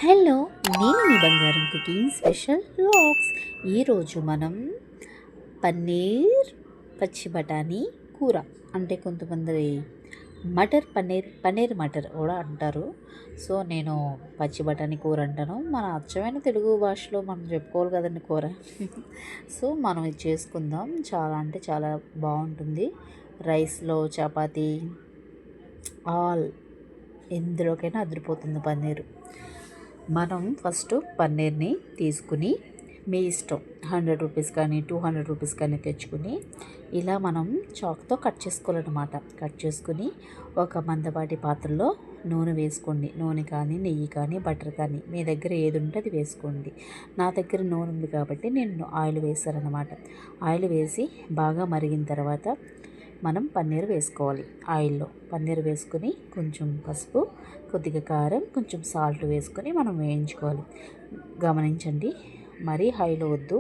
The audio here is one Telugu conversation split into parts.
హలో, నేను మీ బంగారం కుకింగ్ స్పెషల్ వ్లాగ్స్. ఈరోజు మనం పన్నీర్ పచ్చి బఠానీ కూర, అంటే కొంతమంది మటర్ పన్నీర్ పన్నీర్ మటర్ కూడా అంటారు. సో నేను పచ్చి బఠానీ కూర అంటాను. మన అచ్చమైన తెలుగు భాషలో మనం చెప్పుకోవాలి కదండి కూర. సో మనం ఇది చేసుకుందాం. చాలా అంటే చాలా బాగుంటుంది. రైస్లో, చపాతీ, ఆల్ ఎందులోకైనా అదిరిపోతుంది పన్నీరు. మనం ఫస్ట్ పన్నీర్ని తీసుకుని, మీ ఇష్టం, 100 రూపీస్ కానీ 200 రూపీస్ కానీ తెచ్చుకుని ఇలా మనం చాక్తో కట్ చేసుకోవాలన్నమాట. కట్ చేసుకుని ఒక మందపాటి పాత్రలో నూనె వేసుకోండి. నూనె కానీ, నెయ్యి కానీ, బటర్ కానీ మీ దగ్గర ఏది ఉంటే అది వేసుకోండి. నా దగ్గర నూనె ఉంది కాబట్టి నేను ఆయిల్ వేసానన్నమాట. ఆయిల్ వేసి బాగా మరిగిన తర్వాత మనం పన్నీర్ వేసుకోవాలి. ఆయిల్లో పన్నీర్ వేసుకొని కొంచెం పసుపు, కొద్దిగా కారం, కొంచెం సాల్ట్ వేసుకొని మనం వేయించుకోవాలి. గమనించండి, మరీ హైలో వద్దు.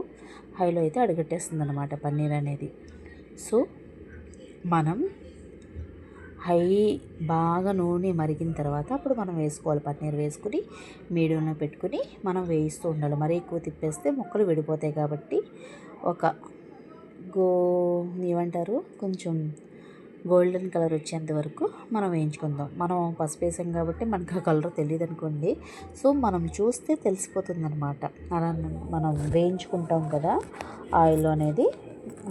హైలో అయితే అడుగట్టేస్తుంది అనమాట పన్నీర్ అనేది. సో మనం హై బాగా నూనె మరిగిన తర్వాత అప్పుడు మనం వేసుకోవాలి. పన్నీర్ వేసుకుని మీడియంలో పెట్టుకుని మనం వేయిస్తూ ఉండాలి. మరీ ఎక్కువ తిప్పేస్తే ముక్కలు విడిపోతాయి కాబట్టి ఒక గో ఏమంటారు కొంచెం గోల్డెన్ కలర్ వచ్చేంత వరకు మనం వేయించుకుందాం. మనం పసుపు వేసాం కాబట్టి మనకు ఆ కలర్ తెలియదు అనుకోండి. సో మనం చూస్తే తెలిసిపోతుంది అనమాట. అలా మనం వేయించుకుంటాం కదా ఆయిల్ అనేది,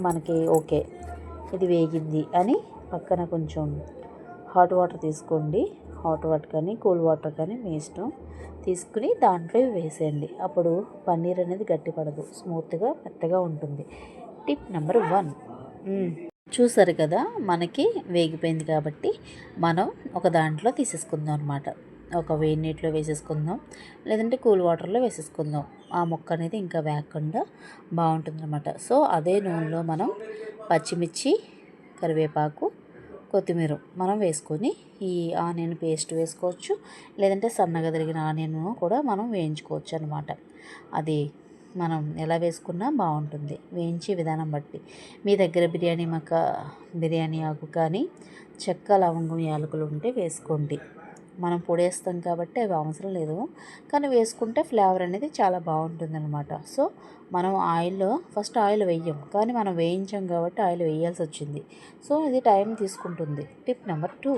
మనకి ఓకే ఇది వేగింది అని పక్కన కొంచెం హాట్ వాటర్ తీసుకోండి. హాట్ వాటర్ కానీ కూల్ వాటర్ కానీ మీ ఇష్టం. తీసుకుని దాంట్లో వేసేయండి. అప్పుడు పన్నీర్ అనేది గట్టిపడదు, స్మూత్గా మెత్తగా ఉంటుంది. Tip number 1. చూసారు కదా, మనకి వేగిపోయింది కాబట్టి మనం ఒక దాంట్లో తీసేసుకుందాం అనమాట. ఒక వేడి నీటిలో వేసేసుకుందాం, లేదంటే కూల్ వాటర్లో వేసేసుకుందాం. ఆ ముక్క అనేది ఇంకా వేగకుండా బాగుంటుంది అనమాట. సో అదే నూనెలో మనం పచ్చిమిర్చి, కరివేపాకు, కొత్తిమీర మనం వేసుకొని ఈ ఆనియన్ పేస్ట్ వేసుకోవచ్చు, లేదంటే సన్నగా తరిగిన ఆనియన్ కూడా మనం వేయించుకోవచ్చు అనమాట. అది మనం ఎలా వేసుకున్నా బాగుంటుంది, వేయించే విధానం బట్టి. మీ దగ్గర బిర్యానీ ఆకు కానీ, చెక్క, లవంగం, యాలకులు ఉంటే వేసుకోండి. మనం పొడేస్తాం కాబట్టి అవి అవసరం లేదు, కానీ వేసుకుంటే ఫ్లేవర్ అనేది చాలా బాగుంటుంది అనమాట. సో మనం ఫస్ట్ ఆయిల్ వేయం, కానీ మనం వేయించాం కాబట్టి ఆయిల్ వేయాల్సి వచ్చింది. సో ఇది టైం తీసుకుంటుంది. Tip number 2.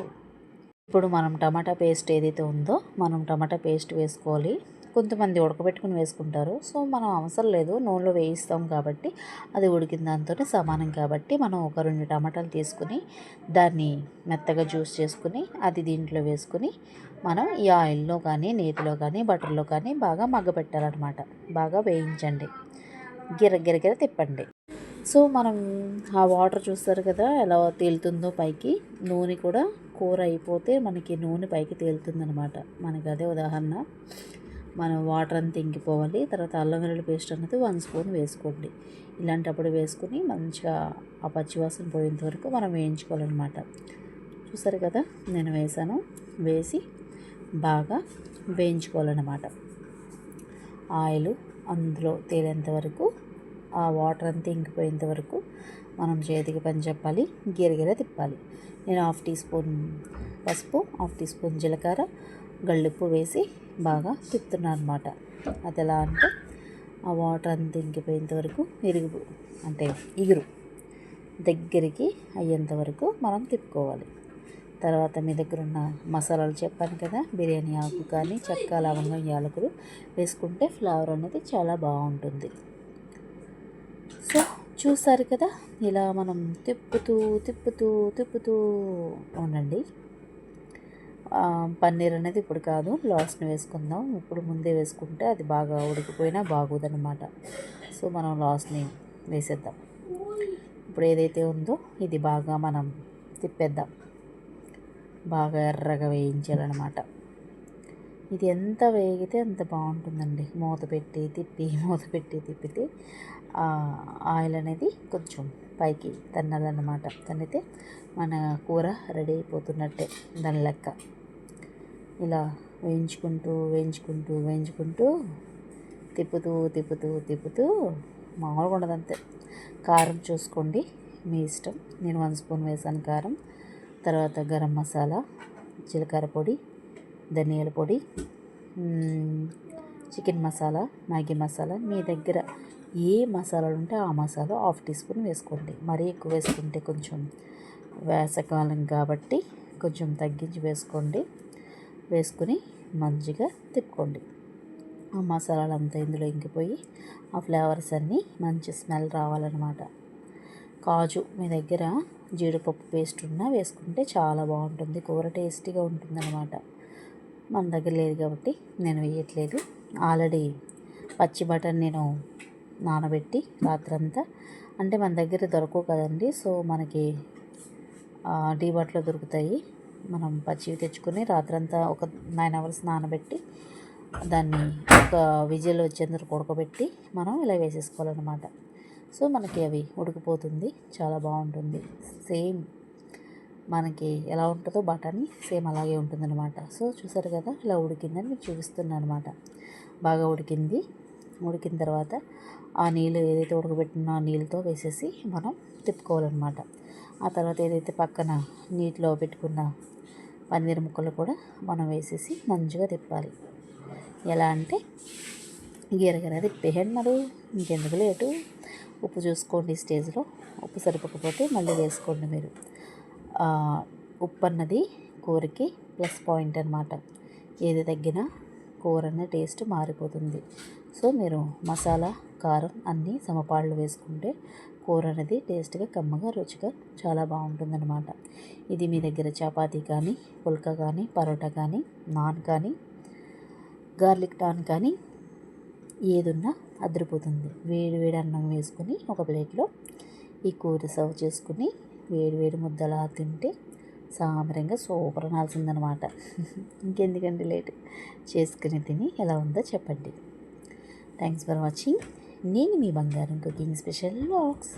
ఇప్పుడు మనం టమాటా పేస్ట్ ఏదైతే ఉందో మనం టమాటా పేస్ట్ వేసుకోవాలి. కొంతమంది ఉడకబెట్టుకుని వేసుకుంటారు. సో మనం అవసరం లేదు, నూనెలో వేయిస్తాం కాబట్టి అది ఉడికిన దాంతోనే సమానం. కాబట్టి మనం ఒక 2 టమాటాలు తీసుకుని దాన్ని మెత్తగా జ్యూస్ చేసుకుని అది దీంట్లో వేసుకుని మనం ఈ ఆయిల్లో కానీ, నేతిలో కానీ, బటర్లో కానీ బాగా మగ్గపెట్టాలన్నమాట. బాగా వేయించండి, గిరగిర తిప్పండి. సో మనం ఆ వాటర్ చూస్తారు కదా ఎలా తేలుతుందో పైకి. నూనె కూడా కూర అయిపోతే మనకి నూనె పైకి తేలుతుందనమాట. మనకి అదే ఉదాహరణ. మనం వాటర్ అంతా ఇంకిపోవాలి. తర్వాత అల్లం వెల్లుల్లి పేస్ట్ అనేది 1 స్పూన్ వేసుకోండి. ఇలాంటప్పుడు వేసుకుని మంచిగా ఆ పచ్చివాసన పోయేంత వరకు మనం వేయించుకోవాలన్నమాట. చూసారు కదా, నేను వేసాను. వేసి బాగా వేయించుకోవాలన్నమాట. ఆయిల్ అందులో తేలేంత వరకు, ఆ వాటర్ అంతా ఇంకిపోయేంత వరకు మనం చేతికి పని చెప్పాలి, గిరగిర తిప్పాలి. నేను 1/2 టీ స్పూన్ పసుపు, 1/2 టీ స్పూన్ జీలకర్ర, గళ్ళుప్పు వేసి బాగా తిప్పుతున్నాను అనమాట. అది ఎలా అంటే ఆ వాటర్ అంతా ఇంకిపోయేంత వరకు ఇగురు దగ్గరికి అయ్యేంత వరకు మనం తిప్పుకోవాలి. తర్వాత మీ దగ్గర ఉన్న మసాలాలు చెప్పాను కదా, బిర్యానీ ఆకు కానీ, చెక్క, లవంగం, యాలకులు వేసుకుంటే ఫ్లేవర్ అనేది చాలా బాగుంటుంది. సో చూసారు కదా, ఇలా మనం తిప్పుతూ తిప్పుతూ తిప్పుతూ ఉండండి. పన్నీర్ అనేది ఇప్పుడు కాదు, లాస్ట్ని వేసుకుందాం. ఇప్పుడు ముందే వేసుకుంటే అది బాగా ఉడికిపోయినా బాగోదన్నమాట. సో మనం లాస్ట్ని వేసేద్దాం. ఇప్పుడు ఏదైతే ఉందో ఇది బాగా మనం తిప్పేద్దాం. బాగా ఎర్రగా వేయించాలన్నమాట. ఇది ఎంత వేగితే అంత బాగుంటుందండి. మూత పెట్టి తిప్పితే ఆయిల్ అనేది కొంచెం పైకి తన్నాలన్నమాట. తన్నితే మన కూర రెడీ అయిపోతున్నట్టే దాని లెక్క. ఇలా వేయించుకుంటూ తిప్పుతూ మామూలుగా ఉండదంతే. కారం చూసుకోండి, మీ ఇష్టం. నేను 1 స్పూన్ వేసాను కారం. తర్వాత గరం మసాలా, జీలకర్ర పొడి, ధనియాల పొడి, చికెన్ మసాలా, మ్యాగీ మసాలా, మీ దగ్గర ఏ మసాలాలు ఉంటే ఆ మసాలా 1/2 టీ స్పూన్ వేసుకోండి. మరీ ఎక్కువ వేసుకుంటే కొంచెం వేసవికాలం కాబట్టి కొంచెం తగ్గించి వేసుకోండి. వేసుకుని మంచిగా తిప్పుకోండి. ఆ మసాలాలు అంతా ఇందులో ఇంకిపోయి ఆ ఫ్లేవర్స్ అన్నీ మంచి స్మెల్ రావాలన్నమాట. కాజు, మీ దగ్గర జీడిపప్పు పేస్ట్ ఉన్నా వేసుకుంటే చాలా బాగుంటుంది, కూర టేస్టీగా ఉంటుందన్నమాట. మన దగ్గర లేదు కాబట్టి నేను వేయట్లేదు. ఆల్రెడీ పచ్చి బఠానీ నేను నానబెట్టి రాత్రంతా, అంటే మన దగ్గర దొరకవు కదండి, సో మనకి డీమార్ట్లో దొరుకుతాయి. మనం పచ్చివి తెచ్చుకొని రాత్రంతా ఒక 9 అవర్స్ నానబెట్టి దాన్ని ఒక విజిల్ వచ్చేందుకు ఉడకబెట్టి మనం ఇలా వేసేసుకోవాలన్నమాట. సో మనకి అవి ఉడికిపోతుంది, చాలా బాగుంటుంది. సేమ్ మనకి ఎలా ఉంటుందో బఠానీ సేమ్ అలాగే ఉంటుందన్నమాట. సో చూసారు కదా, ఇలా ఉడికిందని మీకు చూపిస్తున్నాను అనమాట. బాగా ఉడికింది. ఉడికిన తర్వాత ఆ నీళ్ళు ఏదైతే ఉడకబెట్టిన నీళ్ళతో వేసేసి మనం తిప్పుకోవాలన్నమాట. ఆ తర్వాత ఏదైతే పక్కన నీటిలో పెట్టుకున్న పన్నీర్ ముక్కలు కూడా మనం వేసేసి మంచిగా తిప్పాలి. ఎలా అంటే గిరగిర తిప్పేయండి. మరి ఇంకెందుకు లేటు, ఉప్పు చూసుకోండి. స్టేజ్లో ఉప్పు సరిపోకపోతే మళ్ళీ వేసుకోండి మీరు. ఉప్పు అన్నది కూరకి ప్లస్ పాయింట్ అనమాట. ఏది తగ్గినా కూర అన్న టేస్ట్ మారిపోతుంది. సో మీరు మసాలా, కారం అన్నీ సమపాళ్ళు వేసుకుంటే కూర అనేది టేస్ట్గా, కమ్మగా, రుచిగా చాలా బాగుంటుందన్నమాట. ఇది మీ దగ్గర చపాతీ కానీ, పుల్కా కానీ, పరోటా కానీ, నాన్ కానీ, గార్లిక్ నాన్ కానీ ఏదున్నా అదిరిపోతుంది. వేడి వేడి అన్నం వేసుకుని ఒక ప్లేట్లో ఈ కూర సర్వ్ చేసుకుని వేడి వేడి ముద్దలా తింటే సామరంగా సూపర్ అనాల్సిందనమాట. ఇంకెందుకండి లేట్, చేసుకుని తిని ఎలా ఉందో చెప్పండి. Thanks for watching. నేను మీ బంగారం కుకింగ్ స్పెషల్ వ్లాగ్స్.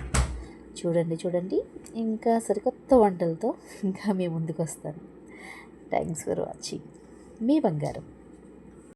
చూడండి ఇంకా సరికొత్త వంటలతో ఇంకా మీ ముందుకు వస్తాను. Thanks for watching. మీ బంగారం.